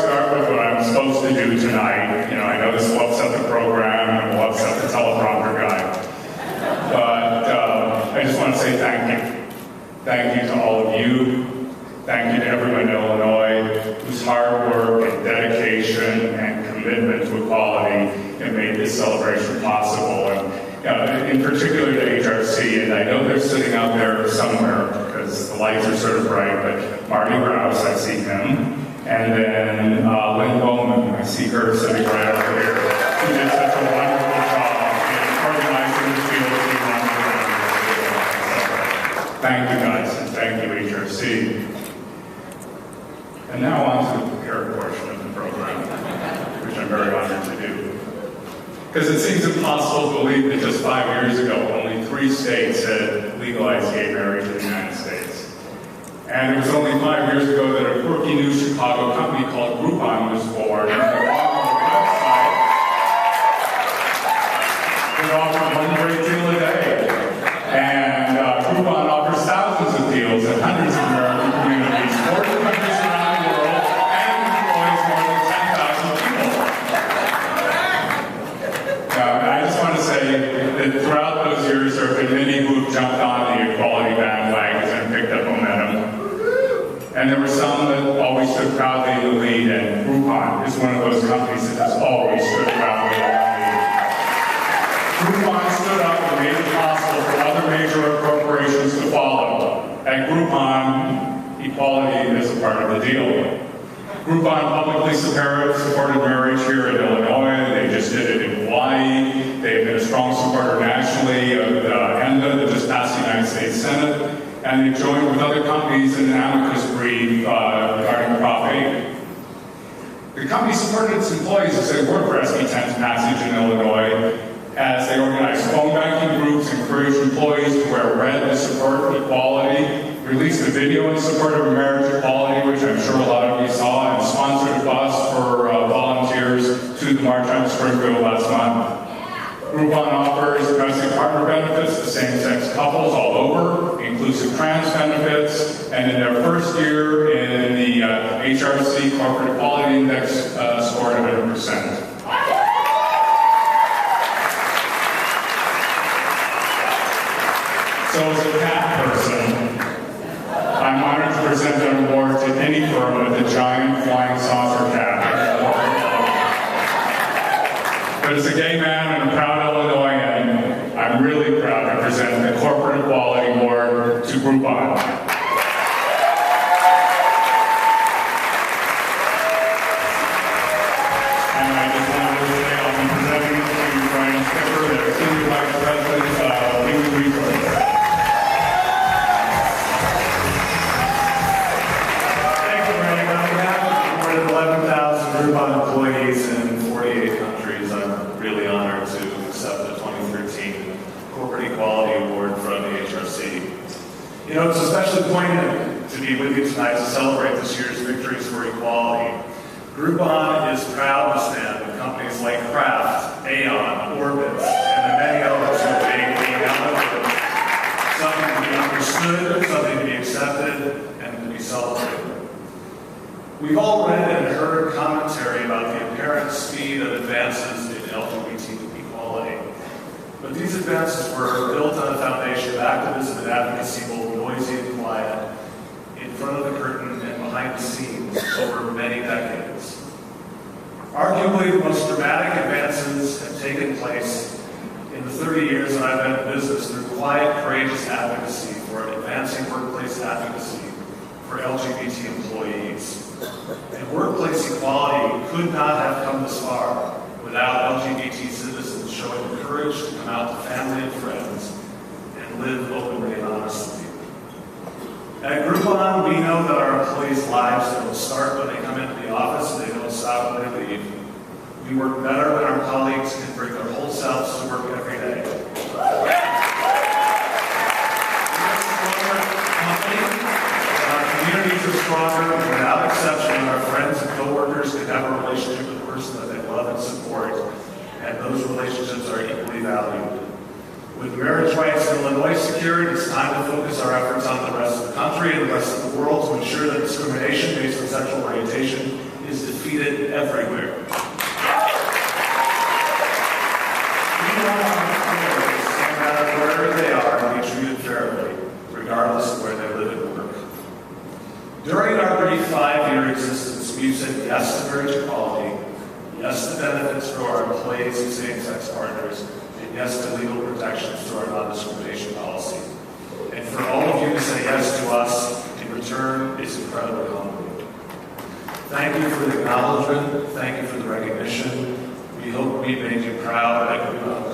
start with what I'm supposed to do tonight. You know, I know this will upset the program and will upset the teleprompter guy. But I just want to say thank you. Thank you to all of you. Thank you to everyone in Illinois whose hard work and dedication and commitment to equality have made this celebration possible. And in particular to HRC, and I know they're sitting out there somewhere because the lights are sort of bright, but Marty Rouse, I see him. And then Lynn Bowman, I see her sitting right over here. She did such a wonderful job in organizing the field team on the ground. Thank you guys, and thank you HRC. And now on to the prepared portion of the program, which I'm very honored to do. Because it seems impossible to believe that just 5 years ago, only 3 states had legalized gay marriage in the United States. And it was only 5 years ago that a quirky new Chicago company called Groupon was born. And they launched a website that offered one great deal a day. And Groupon offers thousands of deals in hundreds of American communities, 40 countries around the world, and employs more than 10,000 people. I just want to say that throughout those years, there have been many who have jumped on the equality bandwagons and picked up momentum. And there were some that always stood proudly in the lead, and Groupon is one of those companies that has always stood proudly in the lead. Groupon stood up and made it possible for other major corporations to follow. At Groupon, equality is a part of the deal. Groupon publicly supported marriage here in Illinois. They just did it in Hawaii. They've been a strong supporter nationally of ENDA that just passed the United States Senate. And they've joined with other companies in an amicus brief regarding Prop 8. The company supported its employees as they worked for SB 10's passage in Illinois, as they organized phone banking groups, encouraged employees to wear red to support equality, released a video in support of marriage equality, which I'm sure a lot of you saw, and sponsored a bus for volunteers to the March on Springfield last month. Groupon offers domestic partner benefits to same-sex couples all over, inclusive trans benefits, and in their first year in the HRC Corporate Equality Index scored 100%. So as a cat person, I'm honored to present an award to any firm with a giant flying saucer cat. But as a gay man and a proud Illinoisan, I'm really proud to present the Corporate Equality Award to Groupon. And I just wanted to say I'll be presenting it to Brian Schipper, the Senior Vice President of Human Resources. Thank you, Brian. On behalf of more than 11,000 Groupon employees in 48 countries, I'm really honored to accept the 2013 Corporate Equality Award from the HRC. You know, it's especially poignant to be with you tonight to celebrate this year's victories for equality. Groupon is proud to stand with companies like Kraft, Aon, Orbitz, and the many others who have made being outward something to be understood, something to be accepted, and to be celebrated. We've all read and heard commentary about the apparent speed of advances in LGBT equality. But these advances were built on a foundation of activism and advocacy, both noisy and quiet, in front of the curtain and behind the scenes over many decades. Arguably, the most dramatic advances have taken place in the 30 years that I've been in business through quiet, courageous advocacy for advancing workplace advocacy for LGBT employees. And workplace equality could not have come this far without LGBT citizens showing the courage to come out to family and friends and live openly and honestly. At Groupon, we know that our employees' lives don't start when they come into the office and they don't stop when they leave. We work better when our colleagues can bring their whole selves to work every day. Communities are stronger, and without exception, our friends and coworkers can have a relationship with the person that they love and support, and those relationships are equally valued. With marriage rights in Illinois secured, it's time to focus our efforts on the rest of the country and the rest of the world to ensure that discrimination based on sexual orientation is defeated treated everywhere. We want our employees, no matter wherever they are, to be treated fairly, regardless of where they live and work. During our brief 5-year existence, we've said yes to marriage equality, yes to benefits for our employees and same-sex partners, and yes to legal protections to our non-discrimination policy. And for all of you to say yes to us in return is incredibly humbling. Thank you for the acknowledgement. Thank you for the recognition. We hope we made you proud at Groupon.